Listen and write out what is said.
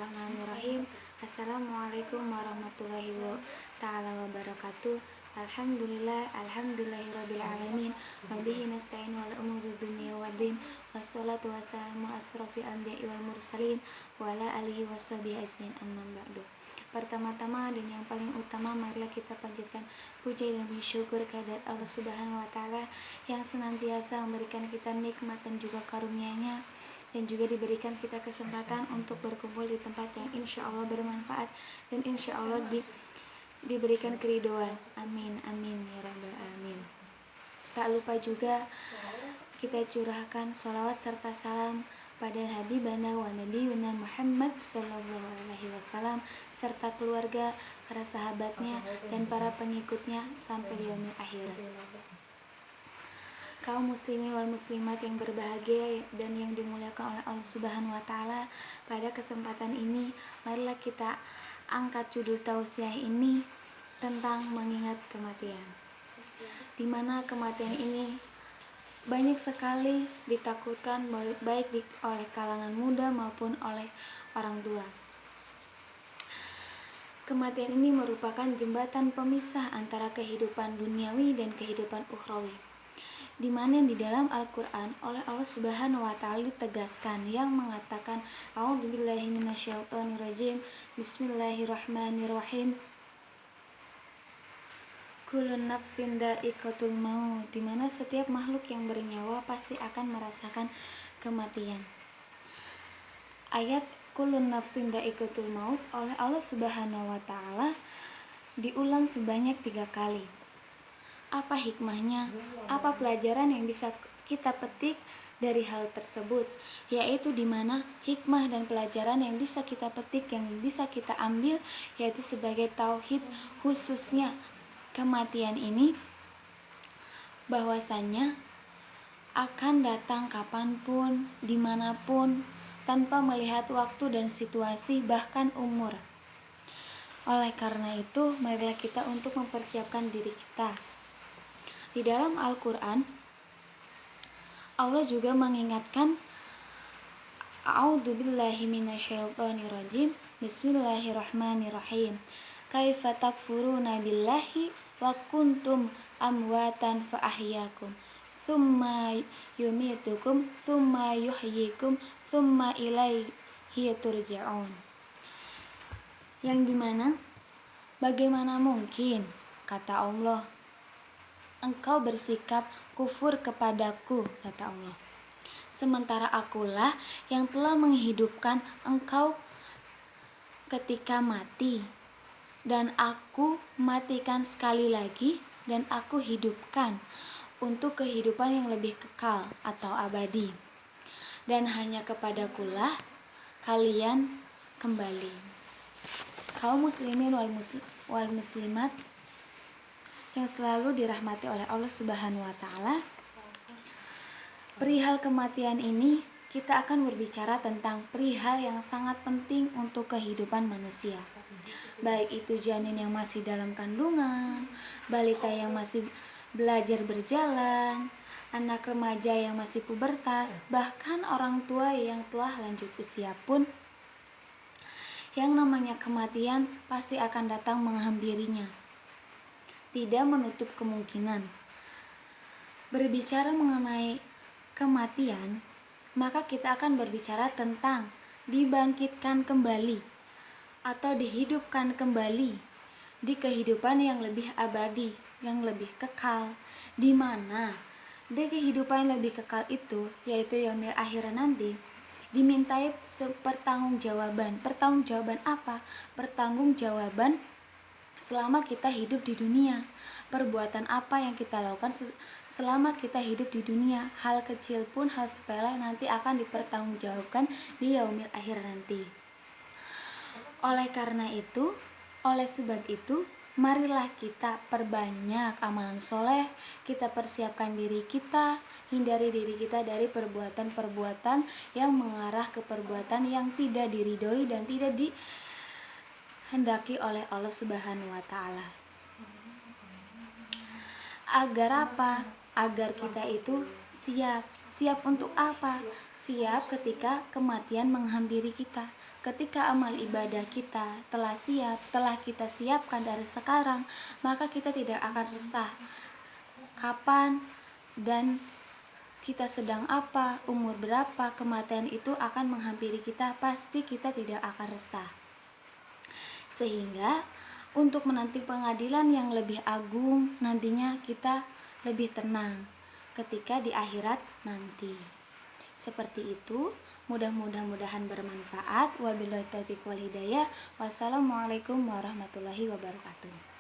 Bismillahirrahmanirrahim. Assalamualaikum warahmatullahi wabarakatuh. Alhamdulillahirabbil alamin. Wa bihi nasta'in wal umuri dunya waddin. Wassalatu wassalamu asrofil anbiya'i wal mursalin wa ala alihi washabihi ajmain, amma ba'du. Pertama-tama dan yang paling utama, marilah kita panjatkan puja dan bersyukur kehadirat Allah Subhanahu wa taala yang senantiasa memberikan kita nikmat dan juga karunia-Nya, dan juga diberikan kita kesempatan untuk berkumpul di tempat yang insya Allah bermanfaat dan insya Allah diberikan keridhaan. Amin amin ya rabbal alamin. Tak lupa juga kita curahkan sholawat serta salam pada Habibana wa Nabiyuna Muhammad sallallahu alaihi wasallam serta keluarga, para sahabatnya dan para pengikutnya sampai di yaumil akhir. Kaum muslimin wal muslimat yang berbahagia dan yang dimuliakan oleh Allah Subhanahu wa taala, pada kesempatan ini marilah kita angkat judul tausiah ini tentang mengingat kematian, di mana kematian ini banyak sekali ditakutkan baik oleh kalangan muda maupun oleh orang tua. Kematian ini merupakan jembatan pemisah antara kehidupan duniawi dan kehidupan ukhrawi, di mana di dalam Al-Qur'an oleh Allah Subhanahu wa taala ditegaskan yang mengatakan a'udzubillahi minasyaitonirrajim, bismillahirrahmanirrahim, kulun nafsin dha'iqatul maut, di mana setiap makhluk yang bernyawa pasti akan merasakan kematian. Ayat kulun nafsin dha'iqatul maut oleh Allah Subhanahu wa taala diulang sebanyak 3 kali. Apa hikmahnya? Apa pelajaran yang bisa kita petik dari hal tersebut? Yaitu di mana hikmah dan pelajaran yang bisa kita petik, yang bisa kita ambil, yaitu sebagai tauhid, khususnya kematian ini bahwasannya akan datang kapanpun, dimanapun, tanpa melihat waktu dan situasi, bahkan umur. Oleh karena itu, marilah kita untuk mempersiapkan diri kita. Di dalam Al-Quran, Allah juga mengingatkan a'udzubillahi minasyaitonirrajim, bismillahirrahmanirrahim, kaifa takfuruna billahi wa kuntum amwatan fa ahyakum thumma yumitukum thumma yuhyikum thumma ilaihi turja'un. Yang dimana bagaimana mungkin, kata Allah, engkau bersikap kufur kepadaku, kata Allah, sementara akulah yang telah menghidupkan engkau ketika mati, dan aku matikan sekali lagi, dan aku hidupkan untuk kehidupan yang lebih kekal atau abadi, dan hanya kepadakulah kalian kembali. Kaum muslimin wal muslimat yang selalu dirahmati oleh Allah Subhanahu wa taala, perihal kematian ini kita akan berbicara tentang perihal yang sangat penting untuk kehidupan manusia, baik itu janin yang masih dalam kandungan, balita yang masih belajar berjalan, anak remaja yang masih pubertas, bahkan orang tua yang telah lanjut usia pun, yang namanya kematian pasti akan datang menghampirinya. Tidak menutup kemungkinan. Berbicara mengenai kematian, maka kita akan berbicara tentang dibangkitkan kembali atau dihidupkan kembali di kehidupan yang lebih abadi, yang lebih kekal, di mana di kehidupan yang lebih kekal itu, yaitu yaumil akhir nanti, dimintai pertanggungjawaban. Pertanggungjawaban apa? Pertanggungjawaban selama kita hidup di dunia. Perbuatan apa yang kita lakukan selama kita hidup di dunia, hal kecil pun, hal sepele, nanti akan dipertanggungjawabkan di yaumil akhir nanti. Oleh karena itu, oleh sebab itu, marilah kita perbanyak amalan soleh, kita persiapkan diri kita, hindari diri kita dari perbuatan-perbuatan yang mengarah ke perbuatan yang tidak diridhoi dan tidak dihendaki oleh Allah Subhanahu wa taala. Agar apa? Agar kita itu siap Siap untuk apa? Siap ketika kematian menghampiri kita. Ketika amal ibadah kita telah siap, telah kita siapkan dari sekarang, maka kita tidak akan resah. Kapan dan kita sedang apa, umur berapa, kematian itu akan menghampiri kita, pasti kita tidak akan resah. Sehingga untuk menanti pengadilan yang lebih agung, nantinya kita lebih tenang ketika di akhirat nanti. Seperti itu, mudah-mudahan bermanfaat. Wabillahi taufiq wal hidayah. Wassalamualaikum warahmatullahi wabarakatuh.